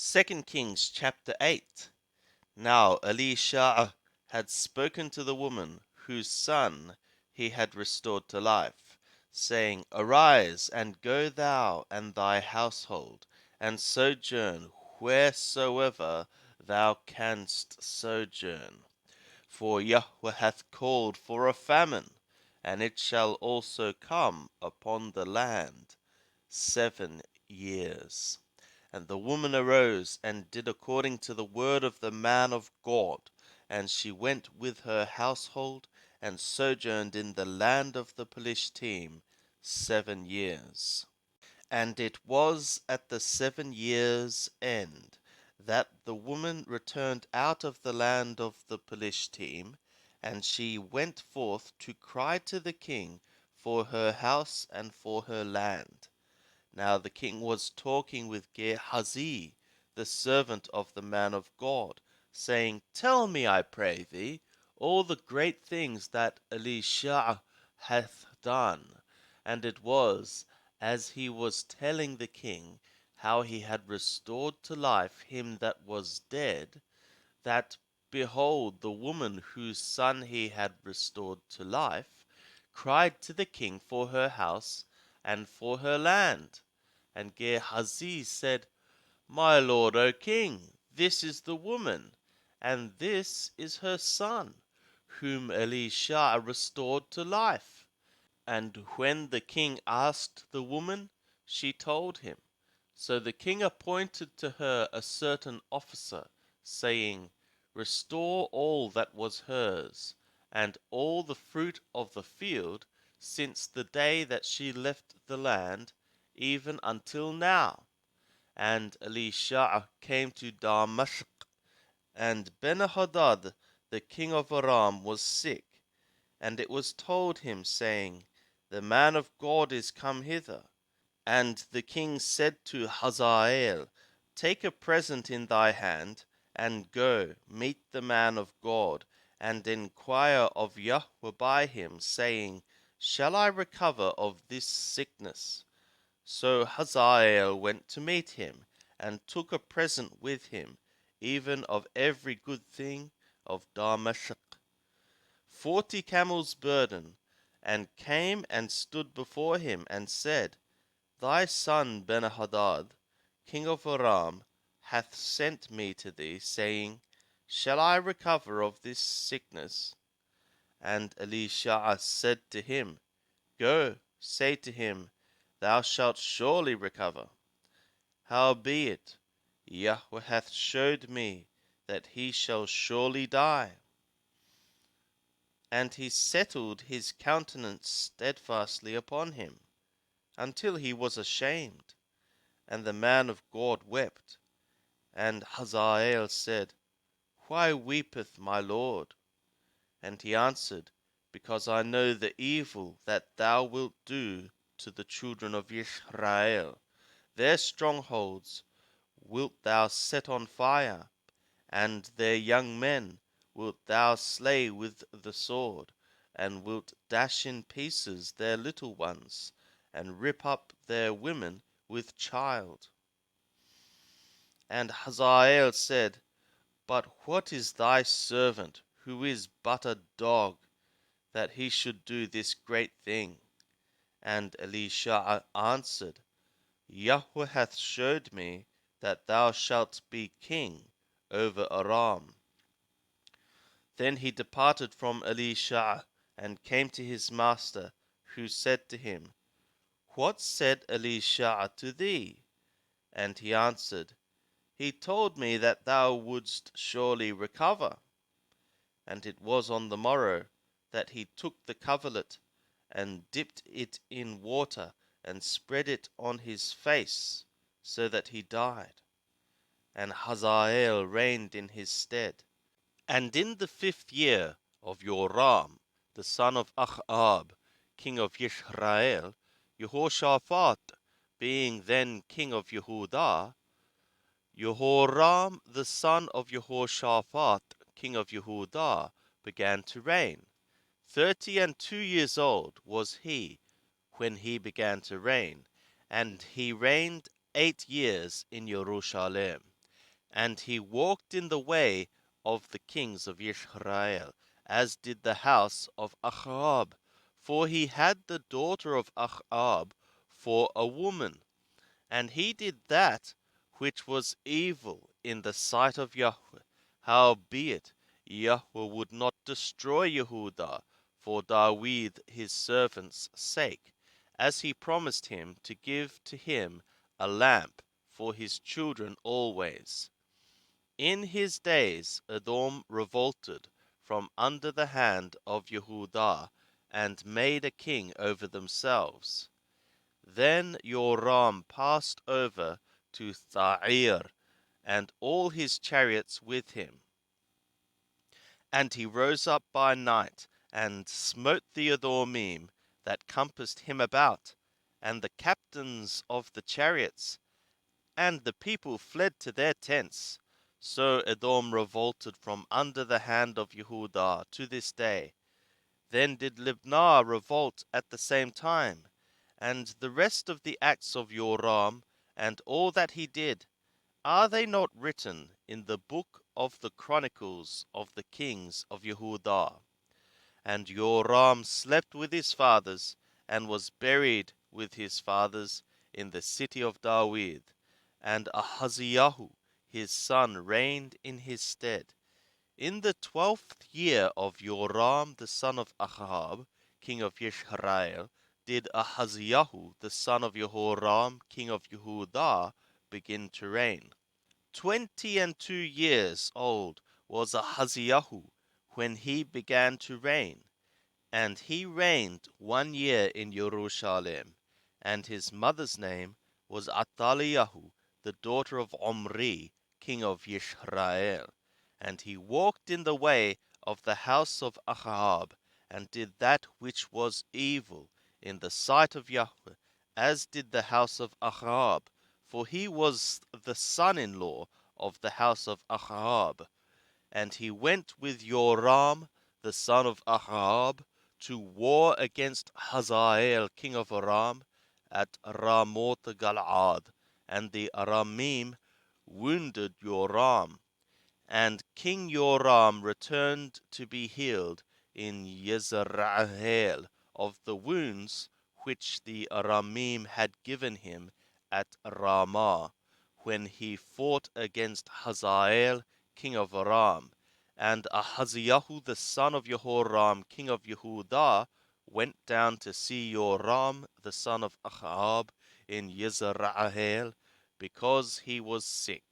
2 Kings chapter 8. Now Elisha had spoken to the woman whose son he had restored to life, saying, Arise, and go thou and thy household, and sojourn wheresoever thou canst sojourn. For Yahweh hath called for a famine, and it shall also come upon the land 7 years. And the woman arose and did according to the word of the man of God, and she went with her household and sojourned in the land of the Philistine 7 years. And it was at the 7 years' end that the woman returned out of the land of the Philistine, and she went forth to cry to the king for her house and for her land. Now the king was talking with Gehazi, the servant of the man of God, saying, Tell me, I pray thee, all the great things that Elisha hath done. And it was, as he was telling the king how he had restored to life him that was dead, that, behold, the woman whose son he had restored to life cried to the king for her house and for her land. And Gehazi said, My lord, O king, this is the woman, and this is her son, whom Elisha restored to life. And when the king asked the woman, she told him. So the king appointed to her a certain officer, saying, Restore all that was hers, and all the fruit of the field, since the day that she left the land, even until now. And Elisha came to Damascus, and Benhadad the king of Aram was sick. And it was told him, saying, The man of God is come hither. And the king said to Hazael, Take a present in thy hand, and go, meet the man of God, and enquire of Yahweh by him, saying, Shall I recover of this sickness? So Hazael went to meet him, and took a present with him, even of every good thing of Damascus, 40 camels' burden, and came and stood before him, and said, Thy son Benhadad, king of Aram, hath sent me to thee, saying, Shall I recover of this sickness? And Elisha said to him, Go, say to him, Thou shalt surely recover. Howbeit, Yahweh hath showed me that he shall surely die. And he settled his countenance steadfastly upon him, until he was ashamed. And the man of God wept. And Hazael said, Why weepeth my lord? And he answered, Because I know the evil that thou wilt do to the children of Israel. Their strongholds wilt thou set on fire, and their young men wilt thou slay with the sword, and wilt dash in pieces their little ones, and rip up their women with child. And Hazael said, But what is thy servant, who is but a dog, that he should do this great thing? And Elisha answered, Yahweh hath showed me that thou shalt be king over Aram. Then he departed from Elisha, and came to his master, who said to him, What said Elisha to thee? And he answered, He told me that thou wouldst surely recover. And it was on the morrow that he took the coverlet, and dipped it in water, and spread it on his face, so that he died. And Hazael reigned in his stead. And in the 5th year of Joram, the son of Achab, king of Israel, Jehoshaphat being then king of Yehudah, Jehoram the son of Jehoshaphat, king of Yehudah, began to reign. 32 years old was he when he began to reign, and he reigned 8 years in Jerusalem. And he walked in the way of the kings of Israel, as did the house of Achab, for he had the daughter of Achab for a woman. And he did that which was evil in the sight of Yahweh. Howbeit, Yahweh would not destroy Yehudah for David his servant's sake, as he promised him to give to him a lamp for his children always. In his days Edom revolted from under the hand of Yehudah, and made a king over themselves. Then Joram passed over to Tha'ir, and all his chariots with him. And he rose up by night, and smote the Edomim that compassed him about, and the captains of the chariots, and the people fled to their tents. So Edom revolted from under the hand of Yehudah to this day. Then did Libnah revolt at the same time, and the rest of the acts of Joram, and all that he did, are they not written in the book of the chronicles of the kings of Yehudah? And Joram slept with his fathers, and was buried with his fathers in the city of David. And Ahaziah his son reigned in his stead. In the 12th year of Joram the son of Ahab, king of Israel, did Ahaziah the son of Jehoram, king of Yehudah, begin to reign. 22 years old was Ahaziah when he began to reign, and he reigned 1 year in Jerusalem. And his mother's name was Athaliah, the daughter of Omri, king of Israel. And he walked in the way of the house of Ahab, and did that which was evil in the sight of Yahweh, as did the house of Ahab, for he was the son-in-law of the house of Ahab. And he went with Joram the son of Ahab to war against Hazael king of Aram at Ramoth Galaad, and the Aramim wounded Joram. And King Joram returned to be healed in Yezreel of the wounds which the Aramim had given him at Ramah, when he fought against Hazael king of Aram. And Ahaziah the son of Jehoram king of Yehudah went down to see Joram the son of Ahab in Yezreel, because he was sick.